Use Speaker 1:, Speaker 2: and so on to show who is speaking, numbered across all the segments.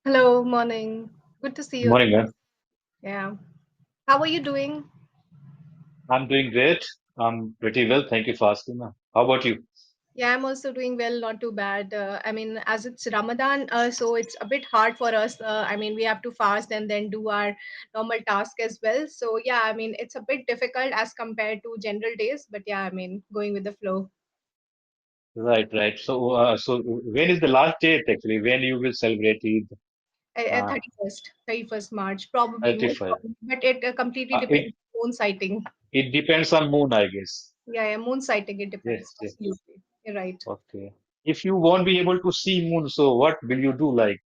Speaker 1: Hello, morning. Good to see you
Speaker 2: Morning,
Speaker 1: again.
Speaker 2: man.
Speaker 1: Yeah. How are you doing?
Speaker 2: I'm doing great. I'm pretty well. Thank you for asking. How about you?
Speaker 1: Yeah, I'm also doing well, not too bad. I mean, as it's Ramadan, so it's a bit hard for us. I mean, we have to fast and then do our normal task as well. So, yeah, I mean, it's a bit difficult as compared to general days, but yeah, I mean, going with the flow.
Speaker 2: Right, right. So when is the last date actually? When you will celebrate Eid? Uh,
Speaker 1: 31st March, probably, most
Speaker 2: 35.
Speaker 1: probably, but it completely
Speaker 2: It
Speaker 1: depends on moon sighting.
Speaker 2: it depends on moon, I guess.
Speaker 1: Yeah, yeah, moon sighting, it depends.
Speaker 2: Yes, yes.
Speaker 1: Absolutely. You're right.
Speaker 2: Okay. If you won't be able to see moon, so what will you do like?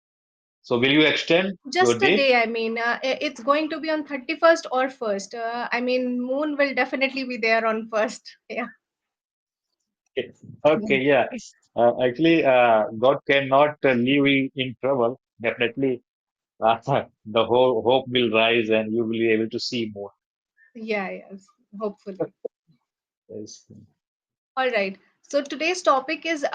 Speaker 2: So will you extend your
Speaker 1: Just a
Speaker 2: date?
Speaker 1: day, I mean, it's going to be on 31st or 1st. I mean, moon will definitely be there on 1st. Yeah.
Speaker 2: Okay, okay, yeah. Actually, God cannot leave you in trouble. Definitely, the whole hope will rise and you will be able to see more.
Speaker 1: Yeah, yes, hopefully.
Speaker 2: Yes.
Speaker 1: All right. So today's topic is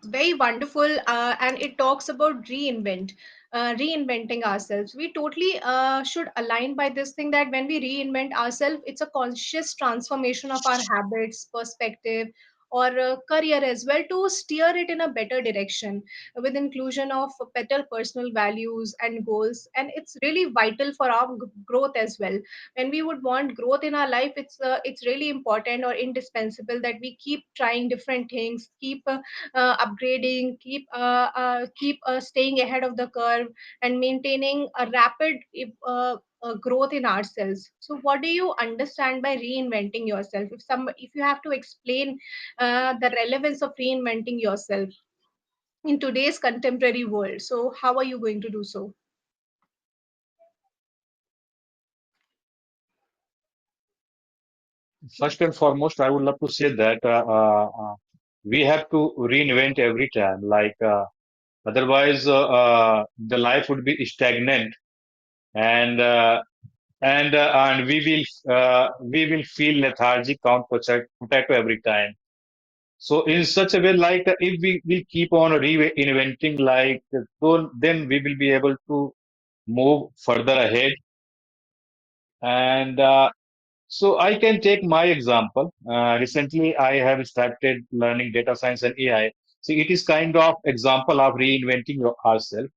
Speaker 1: very wonderful, and it talks about reinventing ourselves. We totally should align by this thing that when we reinvent ourselves, it's a conscious transformation of our habits, perspective, or career as well to steer it in a better direction with inclusion of better personal values and goals. And it's really vital for our growth as well. When we would want growth in our life, it's really important or indispensable that we keep trying different things, keep upgrading, keep staying ahead of the curve and maintaining a rapid growth in ourselves. So what do you understand by reinventing yourself? If you have to explain the relevance of reinventing yourself in today's contemporary world, so how are you going to do so?
Speaker 2: First and foremost, I would love to say that we have to reinvent every time. Otherwise, the life would be stagnant, and and we will feel lethargic, potato every time. So in such a way, if we will keep on reinventing, so then we will be able to move further ahead. And so I can take my example. Recently, I have started learning data science and AI. So it is kind of example of reinventing ourselves.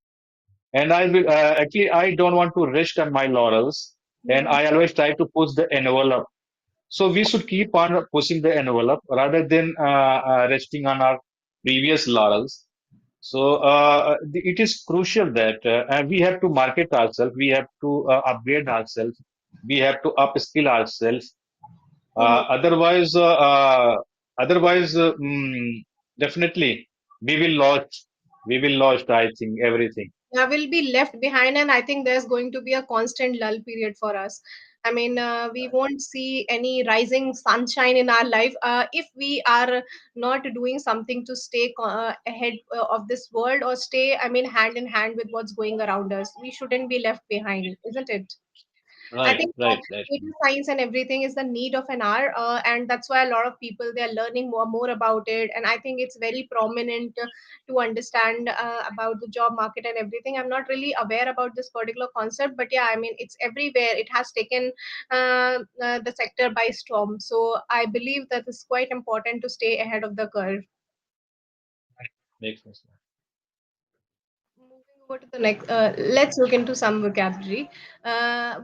Speaker 2: And I will actually I don't want to rest on my laurels, and
Speaker 1: Yeah.
Speaker 2: I always try to push the envelope. So we should keep on pushing the envelope rather than resting on our previous laurels. So it is crucial that we have to market ourselves, we have to upgrade ourselves, we have to upskill ourselves. Uh,
Speaker 1: Mhm.
Speaker 2: otherwise, uh, uh, otherwise, definitely we will lose. We will lose, I think, everything.
Speaker 1: Yeah, will be left behind, and I think there's going to be a constant lull period for us. I mean, we won't see any rising sunshine in our life if we are not doing something to stay ahead of this world, or stay, I mean, hand in hand with what's going around us. We shouldn't be left behind, isn't it? I
Speaker 2: Right,
Speaker 1: think
Speaker 2: right, right.
Speaker 1: data science and everything is the need of an hour, and that's why a lot of people they are learning more about it. And I think it's very prominent to understand about the job market and everything. I'm not really aware about this particular concept, but yeah, I mean it's everywhere. It has taken the sector by storm. So I believe that it's quite important to stay ahead of the curve.
Speaker 2: Makes sense.
Speaker 1: Moving over to the next, let's look into some vocabulary.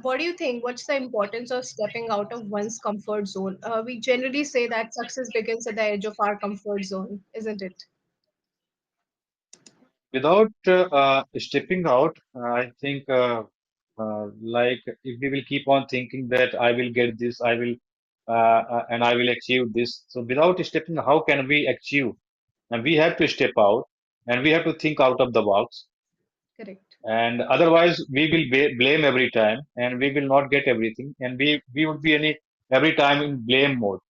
Speaker 1: What do you think? What's the importance of stepping out of one's comfort zone? We generally say that success begins at the edge of our comfort zone, isn't it?
Speaker 2: Without stepping out, I think if we will keep on thinking that I will get this, and I will achieve this. So without stepping, how can we achieve? And we have to step out, and we have to think out of the box.
Speaker 1: Correct.
Speaker 2: And otherwise, we will blame every time, and we will not get everything, and we would be every time in blame mode.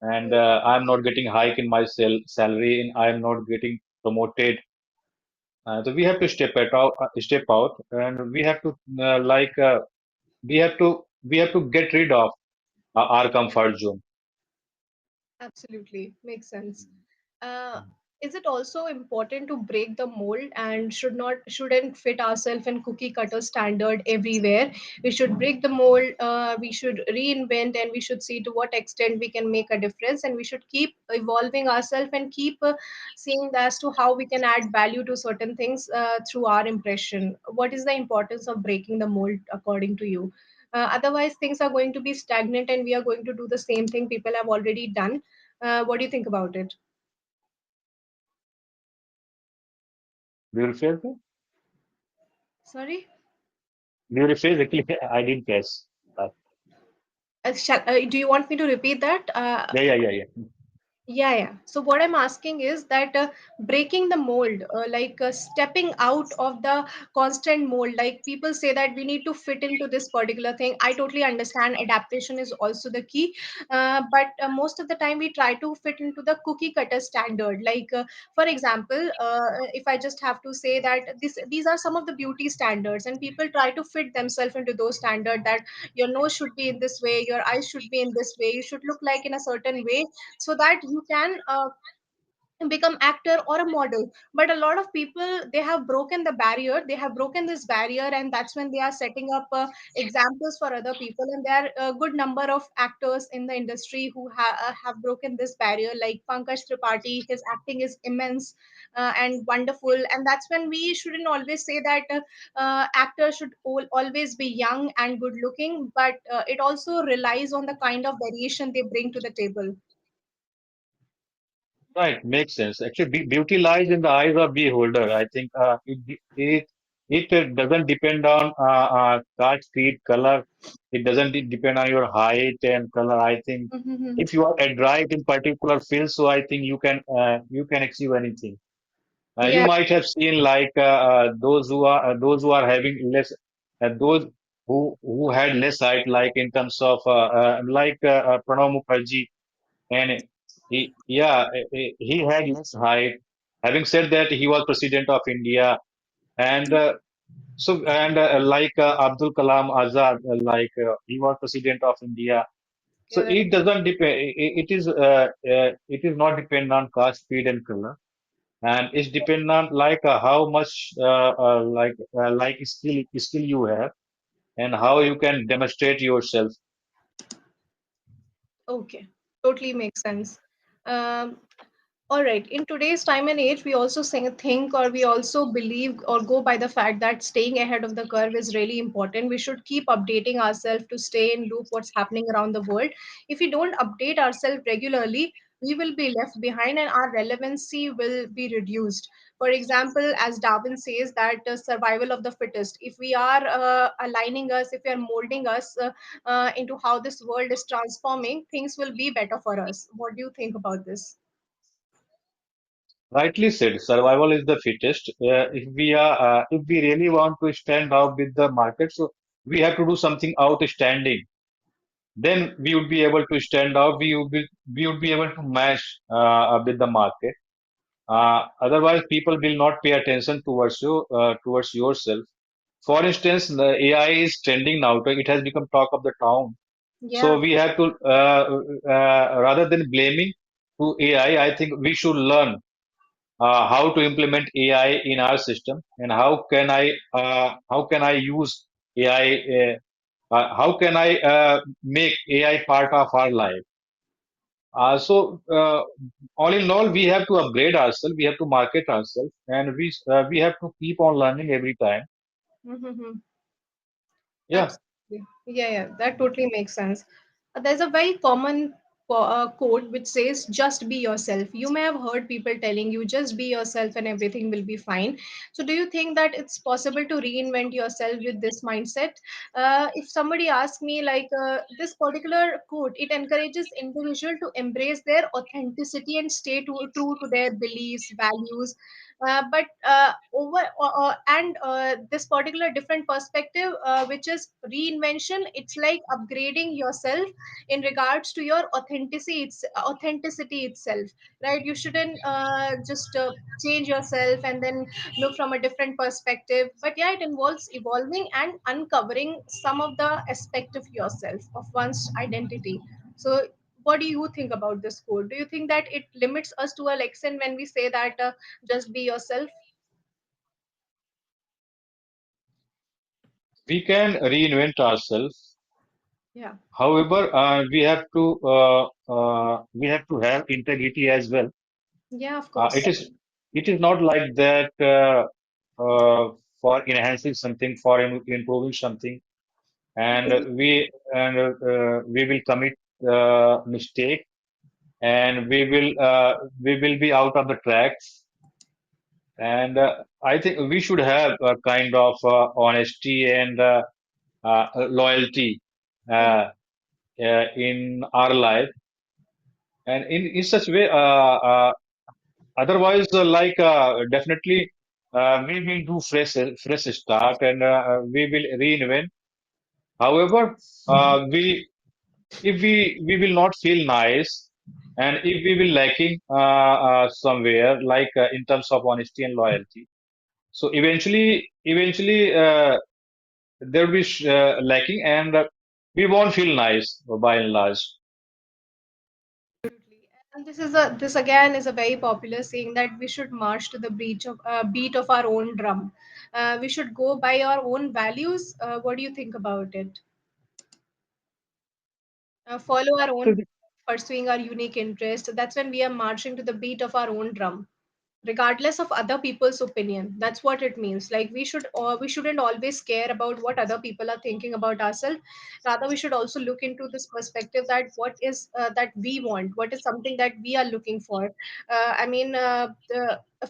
Speaker 2: And I'm not getting hike in my salary, and I'm not getting promoted. So we have to step out, and we have to we have to get rid of our comfort zone.
Speaker 1: Absolutely. Makes sense. uh, is it also important to break the mold and shouldn't fit ourselves in cookie cutter standard everywhere? We should break the mold, we should reinvent, and we should see to what extent we can make a difference, and we should keep evolving ourselves and keep seeing as to how we can add value to certain things through our impression. What is the importance of breaking the mold according to you? Otherwise things are going to be stagnant and we are going to do the same thing people have already done. What do you think about it?
Speaker 2: Do you rephrase it?
Speaker 1: Sorry?
Speaker 2: Do you rephrase it? I didn't catch that.
Speaker 1: Do you want me to repeat that?
Speaker 2: Yeah, yeah, yeah, yeah.
Speaker 1: Yeah, yeah. So what I'm asking is that breaking the mold, like stepping out of the constant mold, like people say that we need to fit into this particular thing. I totally understand adaptation is also the key, but most of the time we try to fit into the cookie cutter standard. Like, for example, if I just have to say that these are some of the beauty standards, and people try to fit themselves into those standards that your nose should be in this way, your eyes should be in this way, you should look like in a certain way so that you can become actor or a model. But a lot of people, they have broken the barrier, they have broken this barrier, and that's when they are setting up examples for other people, and there are a good number of actors in the industry who have broken this barrier, like Pankaj Tripathi. His acting is immense and wonderful, and that's when we shouldn't always say that actors should always be young and good looking, but it also relies on the kind of variation they bring to the table.
Speaker 2: Right, makes sense. Actually, beauty lies in the eyes of beholder. I think it doesn't depend on caste, creed, color. It doesn't depend on your height and color. I think if you are adroit in particular field, so I think you can achieve anything. You
Speaker 1: Yeah.
Speaker 2: might have seen like those who are having less, those who had less height, like in terms of Pranab Mukherjee, and he had less height. Having said that, he was president of India, and Abdul Kalam Azad, he was president of India. So
Speaker 1: Correct.
Speaker 2: it doesn't depend. It is not depend on caste, speed, and color, and it's depend on how much skill you have and how you can demonstrate yourself.
Speaker 1: Okay, totally makes sense. Um, all right. In today's time and age, we also think, or we also believe or go by the fact that staying ahead of the curve is really important. We should keep updating ourselves to stay in loop what's happening around the world. If we don't update ourselves regularly, we will be left behind and our relevancy will be reduced. For example, as Darwin says, that survival of the fittest. If we are aligning us, if we are molding us into how this world is transforming, things will be better for us. What do you think about this?
Speaker 2: Rightly said, survival is the fittest. If we really want to stand out with the market, so we have to do something outstanding. Then we would be able to stand out. We would be able to match with the market. Otherwise, people will not pay attention towards yourself. For instance, the AI is trending now. It has become talk of the town.
Speaker 1: Yeah.
Speaker 2: So we have to, rather than blaming to AI, I think we should learn how to implement AI in our system and how can I use AI, how can I make AI part of our life. All in all, we have to upgrade ourselves, we have to market ourselves, and we have to keep on learning every time.
Speaker 1: Mm-hmm.
Speaker 2: Yeah.
Speaker 1: Absolutely. Yeah, yeah, that totally makes sense. There's a very common quote which says, just be yourself. You may have heard people telling you, just be yourself and everything will be fine. So, do you think that it's possible to reinvent yourself with this mindset? If somebody asks me, like, this particular quote, it encourages individual to embrace their authenticity and stay true to their beliefs, values, but over and this particular different perspective, which is reinvention, it's like upgrading yourself in regards to your authenticity itself, right? You shouldn't just change yourself and then look from a different perspective, but yeah, it involves evolving and uncovering some of the aspect of yourself, of one's identity. So what do you think about this quote? Do you think that it limits us to a extent when we say that just be yourself?
Speaker 2: We can reinvent ourselves.
Speaker 1: Yeah.
Speaker 2: However, we have to have integrity as well.
Speaker 1: Yeah, of
Speaker 2: Uh,
Speaker 1: course.
Speaker 2: it is it is not like that for enhancing something, for improving something, and we will commit mistake, and we will be out of the tracks. And I think we should have a kind of honesty and loyalty uh, in our life, and in such way, otherwise, definitely, we will do fresh start, and we will reinvent. However, we if we will not feel nice, and if we will lacking somewhere, in terms of honesty and loyalty, so eventually there will be lacking, and we won't feel nice by and large.
Speaker 1: Absolutely. And this again is a very popular saying that we should march to the beat of our own drum. We should go by our own values. What do you think about it? Follow our own, pursuing our unique interest. That's when we are marching to the beat of our own drum, regardless of other people's opinion. That's what it means. Like we shouldn't always care about what other people are thinking about ourselves. Rather, we should also look into this perspective that what is that we want, what is something that we are looking for. I mean,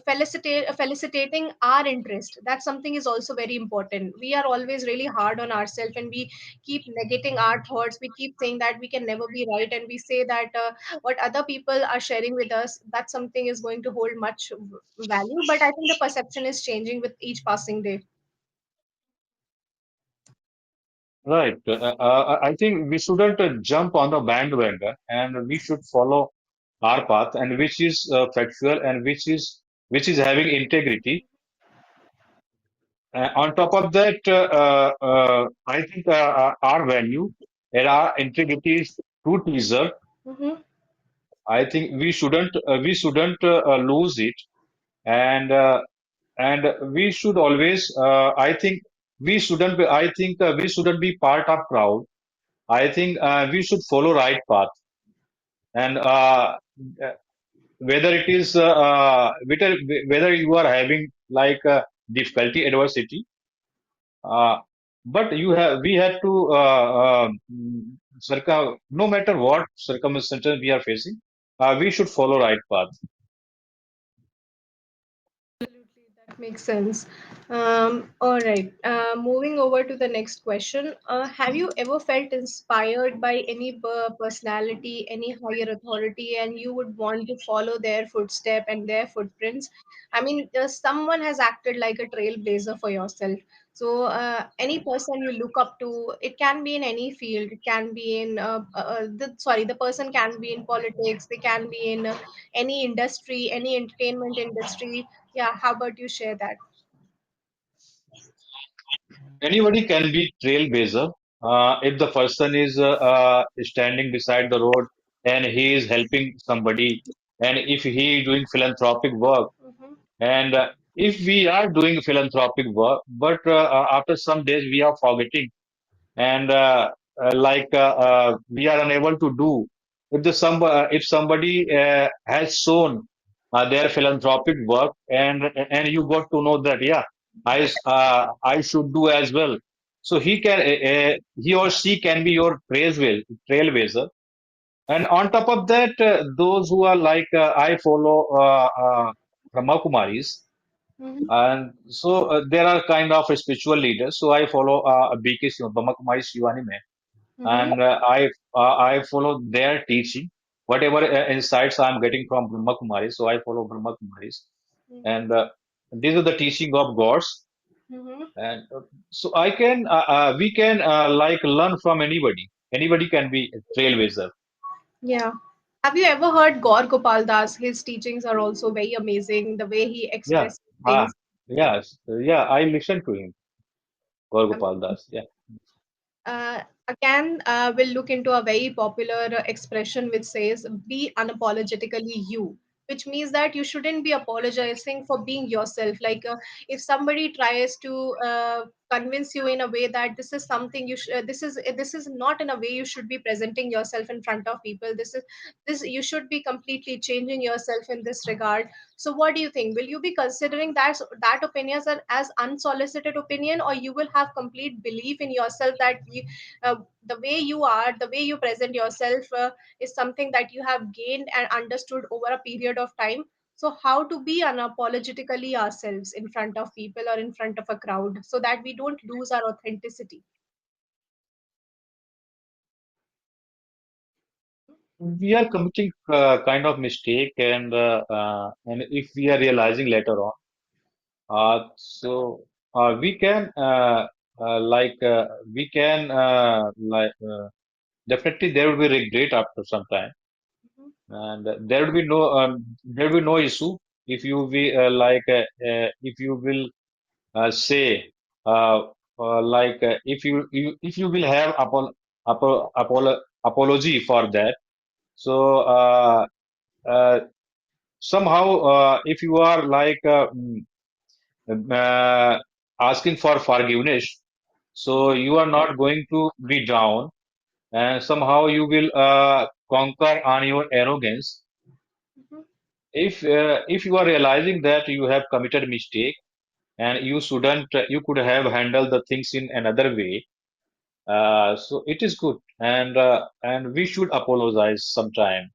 Speaker 1: felicitating our interest, that something is also very important. We are always really hard on ourselves, and we keep negating our thoughts. We keep saying that we can never be right, and we say that what other people are sharing with us, that something is going to hold much value. But I think the perception is changing with each passing day.
Speaker 2: Right. I think we shouldn't jump on the bandwagon, and we should follow our path, and which is factual, and which is having integrity. On top of that, I think our value and our integrity is too teaser.
Speaker 1: Mm-hmm.
Speaker 2: I think we shouldn't lose it, and we should always. I think we shouldn't be. I think we shouldn't be part of crowd. I think we should follow right path, and whether it is whether you are having difficulty, adversity, uh, but we have to no matter what circumstances we are facing, we should follow right path.
Speaker 1: Absolutely, that makes sense. All right. Moving over to the next question. Have you ever felt inspired by any personality, any higher authority, and you would want to follow their footstep and their footprints? I mean, someone has acted like a trailblazer for yourself. So, any person you look up to, it can be in any field. It can be in, the person can be in politics. They can be in any industry, any entertainment industry. Yeah, how about you share that?
Speaker 2: Anybody can be trailblazer if the person is standing beside the road and he is helping somebody, and if he is doing philanthropic work,
Speaker 1: Mm-hmm.
Speaker 2: and if we are doing philanthropic work, but after some days we are forgetting, and we are unable to do, if somebody has shown their philanthropic work, and you got to know that, yeah, I should do as well, so he or she can be your trailblazer. And on top of that, those who are I follow Brahma Kumaris,
Speaker 1: Mm-hmm.
Speaker 2: and so there are kind of spiritual leaders. So I follow BK Brahma Kumari Shivanime,
Speaker 1: Mm-hmm.
Speaker 2: and I follow their teaching. Whatever insights I'm getting from Brahma Kumari, so I follow Brahma Kumaris, and these are the teaching of gods.
Speaker 1: Mm-hmm.
Speaker 2: And so we can learn from anybody. Anybody can be a trailblazer.
Speaker 1: Yeah. Have you ever heard Gaur Gopal Das? His teachings are also very amazing. The way he
Speaker 2: Yeah.
Speaker 1: expresses
Speaker 2: Ah,
Speaker 1: things.
Speaker 2: yes. Yeah, I listen to him,
Speaker 1: I
Speaker 2: Gaurgopal
Speaker 1: mean,
Speaker 2: Das. Yeah.
Speaker 1: uh, again, we'll look into a very popular expression which says, be unapologetically you, which means that you shouldn't be apologizing for being yourself. Like, if somebody tries to convince you in a way that this is something this is not in a way you should be presenting yourself in front of people. This you should be completely changing yourself in this regard. So, what do you think? Will you be considering that opinion as unsolicited opinion, or you will have complete belief in yourself that the way you are, the way you present yourself is something that you have gained and understood over a period of time? So, how to be unapologetically ourselves in front of people or in front of a crowd so that we don't lose our authenticity?
Speaker 2: We are committing kind of mistake, and if we are realizing later on, we can we can definitely there will be regret after some time,
Speaker 1: Mhm,
Speaker 2: and there will be no issue if you be if you will say if you will have apology for that. So somehow if you are uh, asking for forgiveness, so
Speaker 1: mhm,
Speaker 2: you are not going to be down, and somehow you will conquer on your arrogance.
Speaker 1: mhm.
Speaker 2: If you are realizing that you have committed mistake and you shouldn't, you could have handled the things in another way. So it is good, and we should apologize sometime.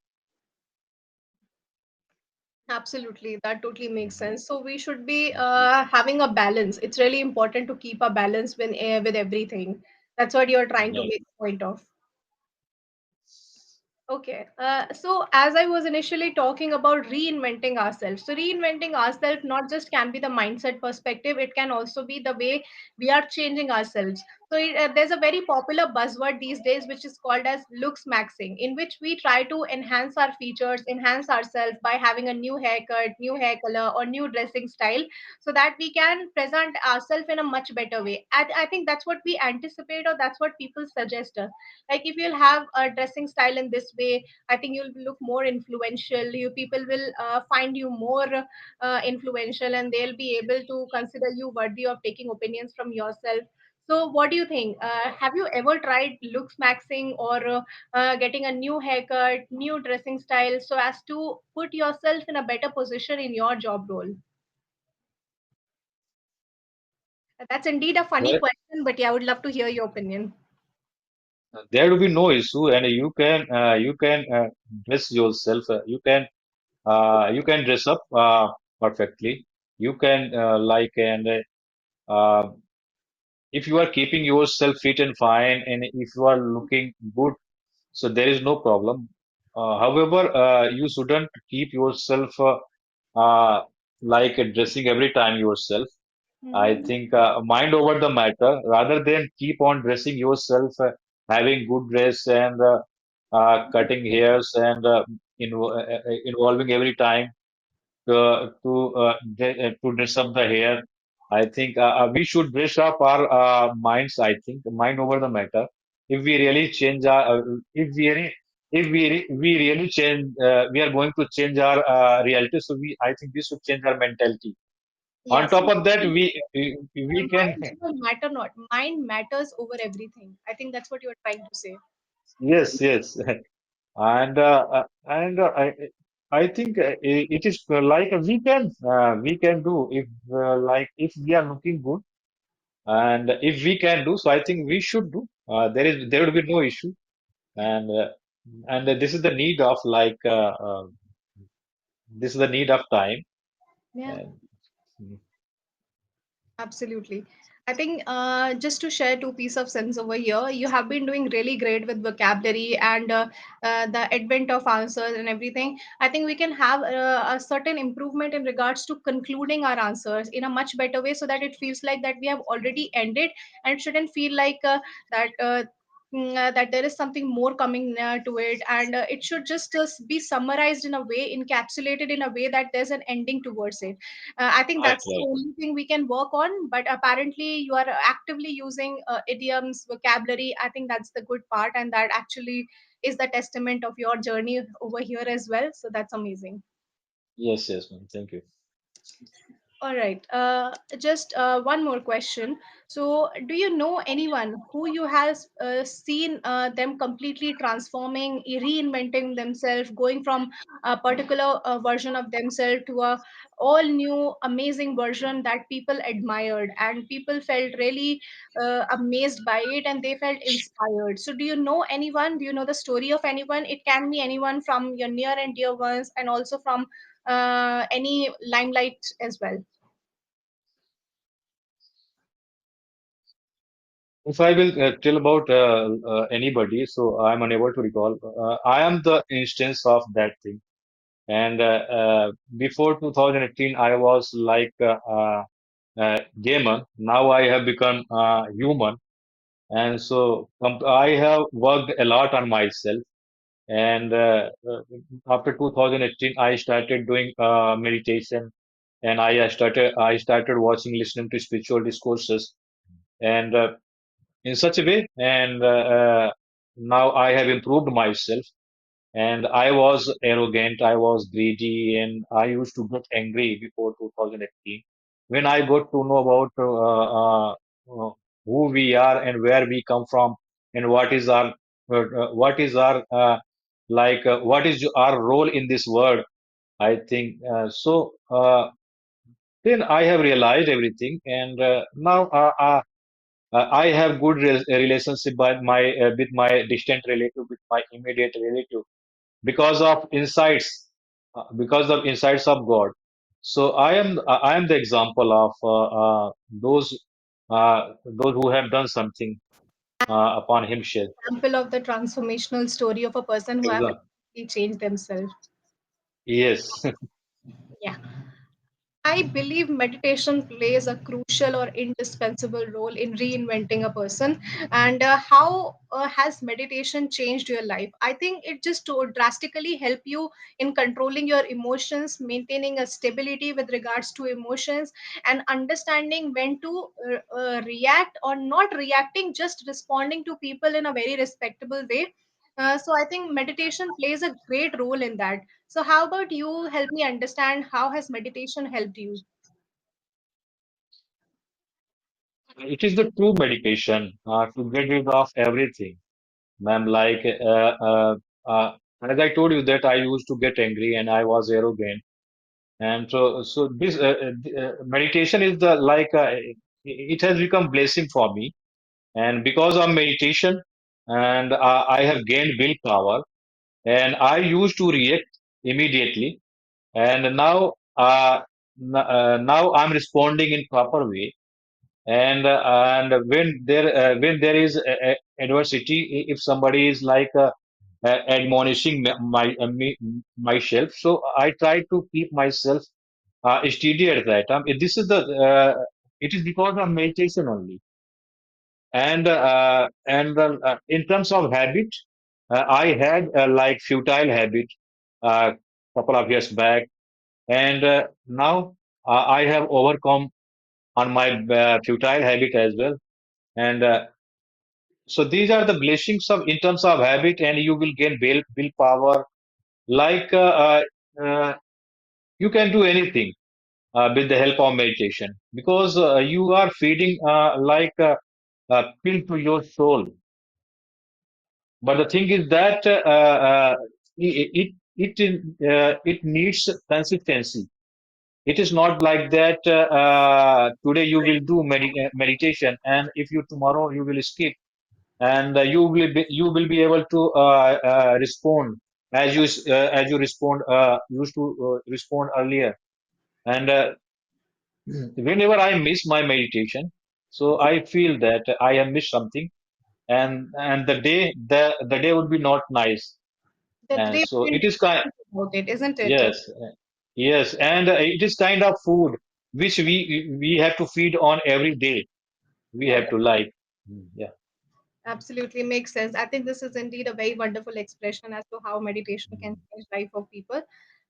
Speaker 1: Absolutely, that totally makes
Speaker 2: Mhm.
Speaker 1: sense. So we should be having a balance. It's really important to keep a balance with everything. That's what you're trying to
Speaker 2: Right.
Speaker 1: make a point of. Okay. So as I was initially talking about reinventing ourselves, so reinventing ourselves not just can be the mindset perspective, it can also be the way we are changing ourselves. So there's a very popular buzzword these days which is called as looks maxing, in which we try to enhance our features, enhance ourselves by having a new haircut, new hair color, or new dressing style, so that we can present ourselves in a much better way. I think that's what we anticipate, or that's what people suggest us. Like, if you'll have a dressing style in this way, I think you'll look more influential. You people will find you more influential, and they'll be able to consider you worthy of taking opinions from yourself. So what do you think? Have you ever tried looks maxing, or getting a new haircut, new dressing style, so as to put yourself in a better position in your job role? That's indeed a funny
Speaker 2: Well,
Speaker 1: question, but yeah, I would love to hear your opinion.
Speaker 2: there will be no issue, and you can dress yourself. You can dress up perfectly. You can uh, if you are keeping yourself fit and fine, and if you are looking good, so there is no problem. However, you shouldn't keep yourself dressing every time yourself. I
Speaker 1: Mhm.
Speaker 2: think mind over the matter, rather than keep on dressing yourself, having good dress and cutting hairs and involving every time to dress up the hair. I think we should dress up our minds. I think mind over the matter. If we really change we really change, we are going to change our reality. So I think we should change our mentality. On
Speaker 1: Yes.
Speaker 2: top of that, we can.
Speaker 1: Mind will matter not. Mind matters over everything. I think that's what you're trying to say.
Speaker 2: Yes, yes. And I think it is we can do if if we are looking good, and if we can do so, I think we should do. There will be no issue, and this is the need of this is the need of time.
Speaker 1: Yeah.
Speaker 2: And
Speaker 1: Absolutely. I think just to share two piece of sense over here, you have been doing really great with vocabulary and the advent of answers and everything. I think we can have a certain improvement in regards to concluding our answers in a much better way, so that it feels like that we have already ended, and it shouldn't feel like that. that there is something more coming to it, and it should just be summarized in a way, encapsulated in a way that there's an ending towards it. I think
Speaker 2: Right,
Speaker 1: that's the
Speaker 2: right.
Speaker 1: only thing we can work on, but apparently you are actively using idioms, vocabulary. I think that's the good part, and that actually is the testament of your journey over here as well, so that's amazing.
Speaker 2: Yes, yes, ma'am. Thank you.
Speaker 1: All right. Just one more question. So, do you know anyone who you has seen them completely transforming, reinventing themselves, going from a particular version of themselves to a all new, amazing version that people admired and people felt really amazed by it and they felt inspired? So, do you know anyone? Do you know the story of anyone? It can be anyone from your near and dear ones, and also from any limelight as well.
Speaker 2: If I will tell about anybody, so I'm unable to recall. I am the instance of that thing. And before 2018, I was like gamer. Now I have become human, and so I have worked a lot on myself. And after 2018, I started doing meditation, and I started watching, listening to spiritual discourses, and in such a way, and now I have improved myself. And I was arrogant, I was greedy, and I used to get angry before 2018. When I got to know about who we are and where we come from, and what is our role in this world, I think so. Then I have realized everything, and now I have good relationship with my distant relative, with my immediate relative, because of insights of God. So I am the example of those who have done something upon himself.
Speaker 1: Example of the transformational story of a person who have
Speaker 2: Exactly.
Speaker 1: completely changed themselves.
Speaker 2: Yes.
Speaker 1: Yeah. I believe meditation plays a crucial or indispensable role in reinventing a person. And how has meditation changed your life? I think it just to drastically help you in controlling your emotions, maintaining a stability with regards to emotions, and understanding when to react or not reacting, just responding to people in a very respectable way. So I think meditation plays a great role in that. So how about you help me understand how has meditation helped you?
Speaker 2: It is the true medication to get rid of everything, ma'am. Like as I told you that I used to get angry and I was arrogant, and so this meditation is the like it has become blessing for me. And because of meditation, and I have gained willpower, and I used to react immediately, and now I'm responding in proper way. And when there is adversity, if somebody is like admonishing myself, so I try to keep myself steady at that time. This is the it is because of meditation only. And in terms of habit, I had like futile habit couple of years back, and now I have overcome on my futile habit as well. And so these are the blessings of in terms of habit, and you will gain willpower. Like you can do anything with the help of meditation, because you are feeding pill to your soul. But the thing is that it needs consistency. It is not like that today you will do meditation, and if you tomorrow you will skip, and you will be able to respond as you respond used to respond earlier. And whenever I miss my meditation, so I feel that I have missed something, and the day would be not nice.
Speaker 1: The
Speaker 2: And
Speaker 1: day
Speaker 2: so it
Speaker 1: we
Speaker 2: is kind.
Speaker 1: think about it, isn't it?
Speaker 2: Yes, yes, and it is kind of food which we have to feed on every day. We have
Speaker 1: Correct.
Speaker 2: to like. Yeah.
Speaker 1: Absolutely makes sense. I think this is indeed a very wonderful expression as to how meditation can
Speaker 2: Mm.
Speaker 1: change life of people.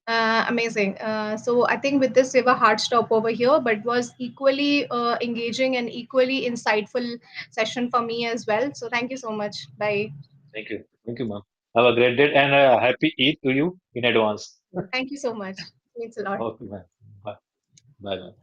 Speaker 1: Amazing. So I think with this we have a hard stop over here, but it was equally engaging and equally insightful session for me as well. So thank you so much. Bye.
Speaker 2: Thank you. Thank you, ma'am. Have a great day and happy Eid to you in advance.
Speaker 1: Thank you so much. Means a lot.
Speaker 2: Okay, ma'am. Bye. Bye, ma'am.